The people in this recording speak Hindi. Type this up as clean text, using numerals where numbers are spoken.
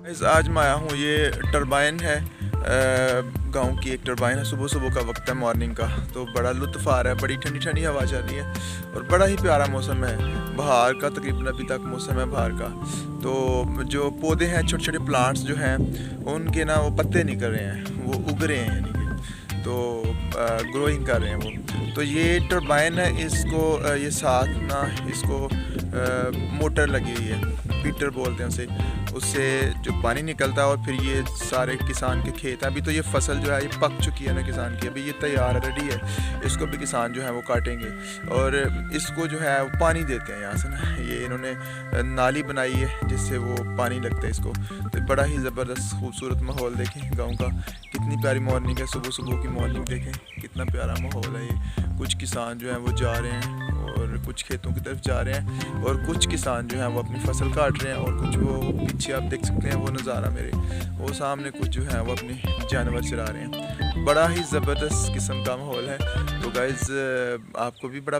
आज मैं आया हूँ, ये टरबाइन है, गांव की एक टरबाइन है। सुबह सुबह का वक्त है, मॉर्निंग का, तो बड़ा लुत्फ़ आ रहा है। बड़ी ठंडी ठंडी हवा चल रही है और बड़ा ही प्यारा मौसम है। बाहर का तकरीबन अभी तक मौसम है बाहर का। तो जो पौधे हैं, छोटे छोटे प्लांट्स जो हैं, उनके ना वो पत्ते निकल रहे हैं, वो उग रहे हैं, यानी कि तो ग्रोइंग कर रहे हैं वो। तो ये टरबाइन है, इसको ये साथ ना इसको मोटर लगी हुई है, पीटर बोलते हैं उसे। उससे जो पानी निकलता है और फिर ये सारे किसान के खेत हैं। अभी तो ये फसल जो है ये पक चुकी है ना किसान की, अभी ये तैयार है, रेडी है। इसको भी किसान जो है वो काटेंगे और इसको जो है वो पानी देते हैं यहाँ से ना। ये इन्होंने नाली बनाई है जिससे वो पानी लगता है इसको। तो बड़ा ही ज़बरदस्त खूबसूरत माहौल देखें गाँव का। कितनी प्यारी मॉर्निंग है, सुबह सुबह की मॉर्निंग देखें, कितना प्यारा माहौल है ये। कुछ किसान जो हैं वो जा रहे हैं और कुछ खेतों की तरफ जा रहे हैं और कुछ किसान जो हैं वो अपनी फसल काट रहे हैं और कुछ वो पीछे आप देख सकते हैं वो नज़ारा मेरे, वो सामने कुछ जो है वो अपने जानवर चरा रहे हैं। बड़ा ही ज़बरदस्त किस्म का माहौल है। तो गाइज़ आपको भी बड़ा